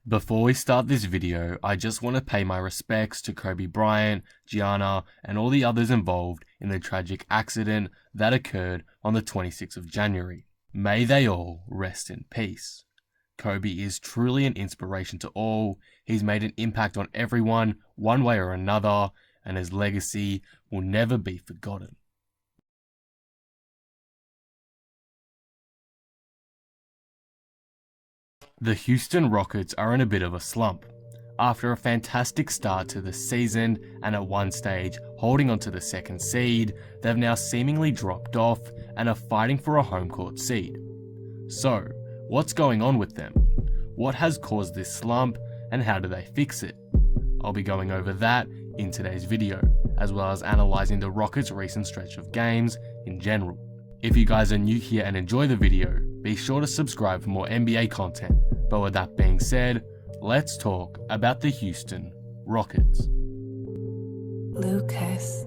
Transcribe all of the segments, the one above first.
Before we start this video, I just want to pay my respects to Kobe Bryant, Gianna, and all the others involved in the tragic accident that occurred on the 26th of January. May they all rest in peace. Kobe is truly an inspiration to all. He's made an impact on everyone, one way or another, and his legacy will never be forgotten. The Houston Rockets are in a bit of a slump. After a fantastic start to the season and at one stage holding on to the second seed, they've now seemingly dropped off and are fighting for a home court seed. So, what's going on with them? What has caused this slump and how do they fix it? I'll be going over that in today's video, as well as analysing the Rockets' recent stretch of games in general. If you guys are new here and enjoy the video, be sure to subscribe for more NBA content. But with that being said, let's talk about the Houston Rockets. Lucas.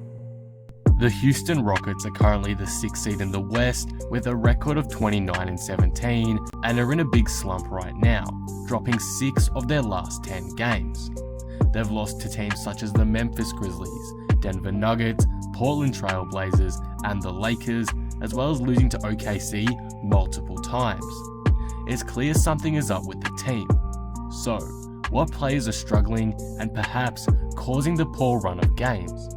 The Houston Rockets are currently the 6th seed in the West with a record of 29-17 and are in a big slump right now, dropping 6 of their last 10 games. They've lost to teams such as the Memphis Grizzlies, Denver Nuggets, Portland Trail Blazers, and the Lakers, as well as losing to OKC multiple times. It's clear something is up with the team. So, what players are struggling and perhaps causing the poor run of games?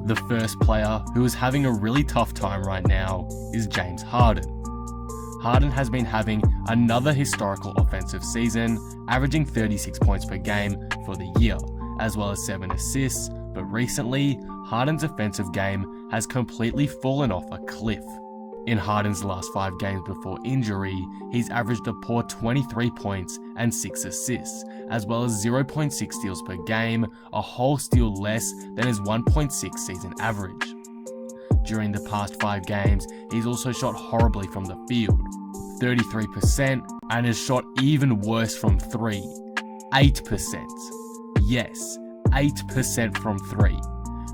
The first player who is having a really tough time right now is James Harden. Harden has been having another historical offensive season, averaging 36 points per game for the year, as well as 7 assists, but recently, Harden's offensive game has completely fallen off a cliff. In Harden's last 5 games before injury, he's averaged a poor 23 points and 6 assists, as well as 0.6 steals per game, a whole steal less than his 1.6 season average. During the past 5 games, he's also shot horribly from the field, 33%, and has shot even worse from 3, 8%. Yes, 8% from 3.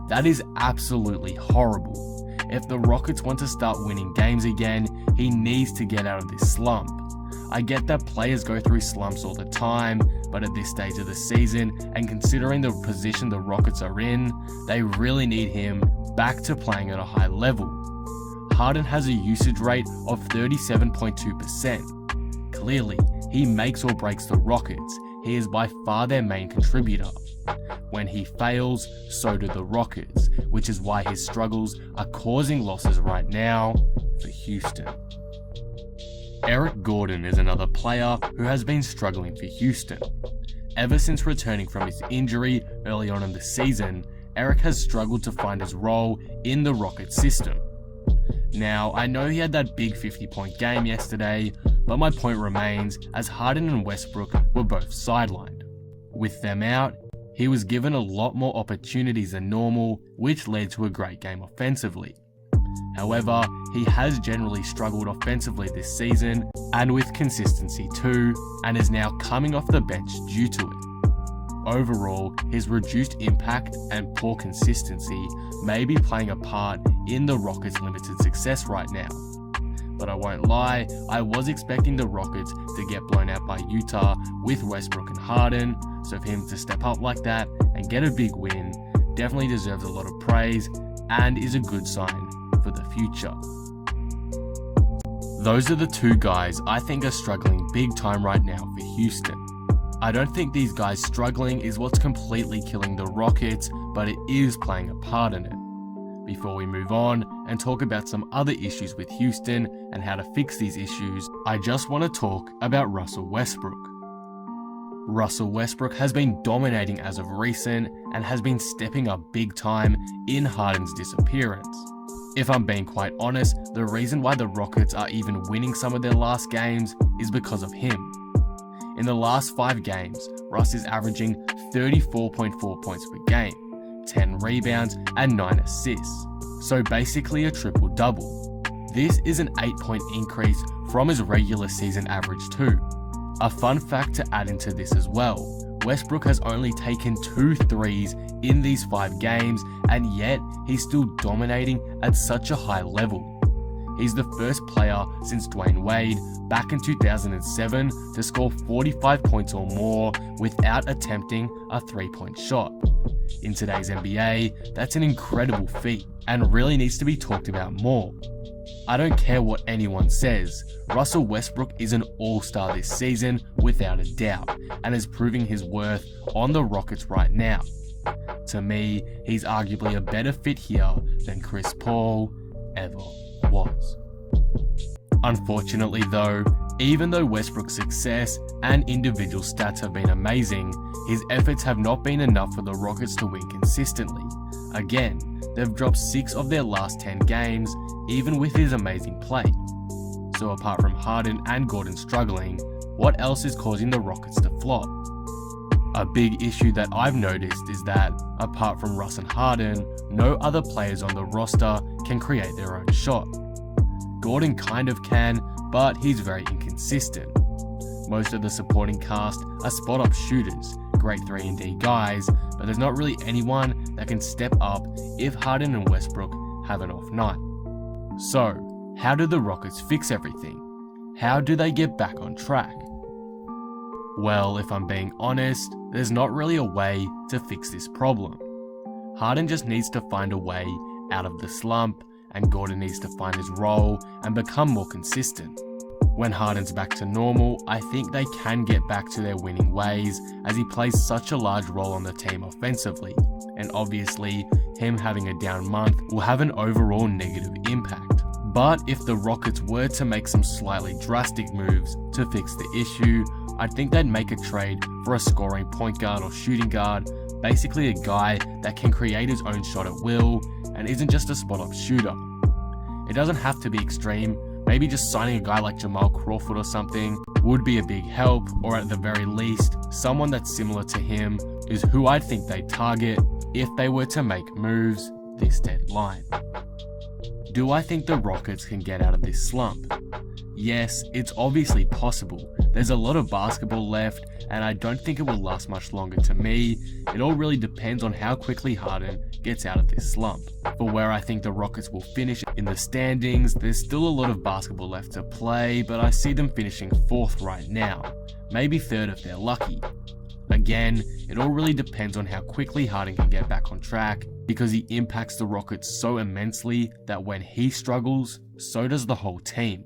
That is absolutely horrible. If the Rockets want to start winning games again, he needs to get out of this slump. I get that players go through slumps all the time, but at this stage of the season, and considering the position the Rockets are in, they really need him back to playing at a high level. Harden has a usage rate of 37.2%. Clearly, he makes or breaks the Rockets. He is by far their main contributor. When he fails, so do the Rockets, which is why his struggles are causing losses right now for Houston. Eric Gordon is another player who has been struggling for Houston. Ever since returning from his injury early on in the season, Eric has struggled to find his role in the Rockets system. Now, I know he had that big 50-point game yesterday, but my point remains as Harden and Westbrook were both sidelined. With them out, he was given a lot more opportunities than normal, which led to a great game offensively. However, he has generally struggled offensively this season, and with consistency too, and is now coming off the bench due to it. Overall, his reduced impact and poor consistency may be playing a part in the Rockets' limited success right now. But I won't lie, I was expecting the Rockets to get blown out by Utah with Westbrook and Harden, so for him to step up like that and get a big win definitely deserves a lot of praise and is a good sign for the future. Those are the 2 guys I think are struggling big time right now for Houston. I don't think these guys struggling is what's completely killing the Rockets, but it is playing a part in it. Before we move on and talk about some other issues with Houston and how to fix these issues, I just want to talk about Russell Westbrook. Russell Westbrook has been dominating as of recent and has been stepping up big time in Harden's disappearance. If I'm being quite honest, the reason why the Rockets are even winning some of their last games is because of him. In the last 5 games, Russ is averaging 34.4 points per game, 10 rebounds and 9 assists, so basically a triple-double. This is an 8-point increase from his regular season average too. A fun fact to add into this as well, Westbrook has only taken 2 threes in these 5 games, and yet he's still dominating at such a high level. he's the first player since Dwayne Wade back in 2007 to score 45 points or more without attempting a three-point shot. In today's NBA, that's an incredible feat and really needs to be talked about more. I don't care what anyone says, Russell Westbrook is an all-star this season without a doubt and is proving his worth on the Rockets right now. To me, he's arguably a better fit here than Chris Paul ever was. Unfortunately though, even though Westbrook's success and individual stats have been amazing, his efforts have not been enough for the Rockets to win consistently. Again, they've dropped 6 of their last 10 games, even with his amazing play. So apart from Harden and Gordon struggling, what else is causing the Rockets to flop? A big issue that I've noticed is that, apart from Russ and Harden, no other players on the roster can create their own shot. Gordon kind of can, but he's very inconsistent. Most of the supporting cast are spot-up shooters, great 3-and-D guys, but there's not really anyone that can step up if Harden and Westbrook have an off night. So, how do the Rockets fix everything? How do they get back on track? Well, if I'm being honest, there's not really a way to fix this problem. Harden just needs to find a way out of the slump, and Gordon needs to find his role and become more consistent. When Harden's back to normal, I think they can get back to their winning ways as he plays such a large role on the team offensively, and obviously, him having a down month will have an overall negative impact. But if the Rockets were to make some slightly drastic moves to fix the issue, I think they'd make a trade for a scoring point guard or shooting guard, basically a guy that can create his own shot at will and isn't just a spot-up shooter. It doesn't have to be extreme, maybe just signing a guy like Jamal Crawford or something would be a big help, or at the very least, someone that's similar to him is who I think they'd target if they were to make moves this deadline. Do I think the Rockets can get out of this slump? Yes, it's obviously possible. There's a lot of basketball left, and I don't think it will last much longer to me. It all really depends on how quickly Harden gets out of this slump. For where I think the Rockets will finish in the standings, there's still a lot of basketball left to play, but I see them finishing 4th right now. Maybe 3rd if they're lucky. Again, it all really depends on how quickly Harden can get back on track, because he impacts the Rockets so immensely that when he struggles, so does the whole team.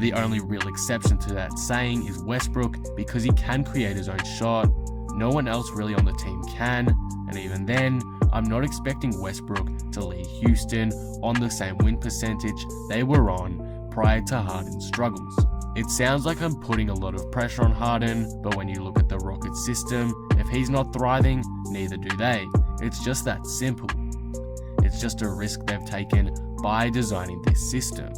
The only real exception to that saying is Westbrook, because he can create his own shot. No one else really on the team can, and even then, I'm not expecting Westbrook to lead Houston on the same win percentage they were on prior to Harden's struggles. It sounds like I'm putting a lot of pressure on Harden, but when you look at the Rockets system, if he's not thriving, neither do they. It's just that simple. It's just a risk they've taken by designing this system.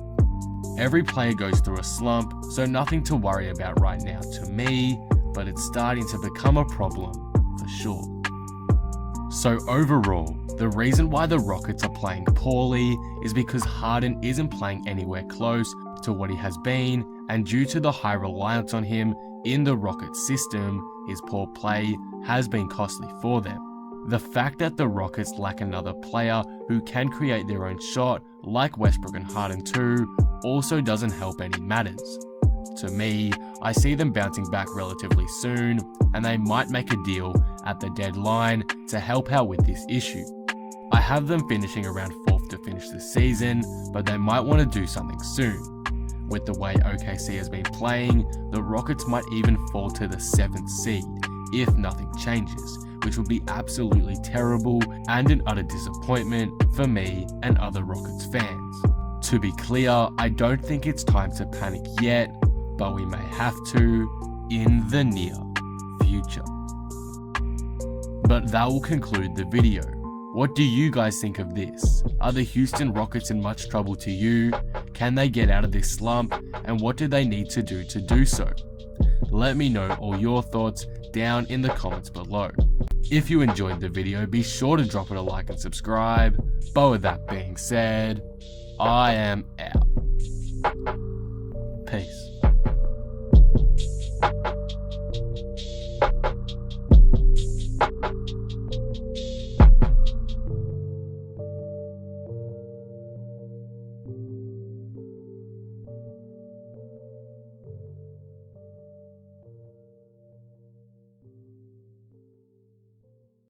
Every player goes through a slump, so nothing to worry about right now to me, but it's starting to become a problem for sure. So overall, the reason why the Rockets are playing poorly is because Harden isn't playing anywhere close to what he has been, and due to the high reliance on him in the Rockets system, his poor play has been costly for them. The fact that the Rockets lack another player who can create their own shot, like Westbrook and Harden too, also doesn't help any matters. To me, I see them bouncing back relatively soon, and they might make a deal at the deadline to help out with this issue. I have them finishing around 4th to finish the season, but they might want to do something soon. With the way OKC has been playing, the Rockets might even fall to the 7th seed if nothing changes, which would be absolutely terrible and an utter disappointment for me and other Rockets fans. To be clear, I don't think it's time to panic yet, but we may have to in the near future. But that will conclude the video. What do you guys think of this? Are the Houston Rockets in much trouble to you? Can they get out of this slump? And what do they need to do so? Let me know all your thoughts down in the comments below. If you enjoyed the video, be sure to drop it a like and subscribe. But with that being said, I am out. Peace.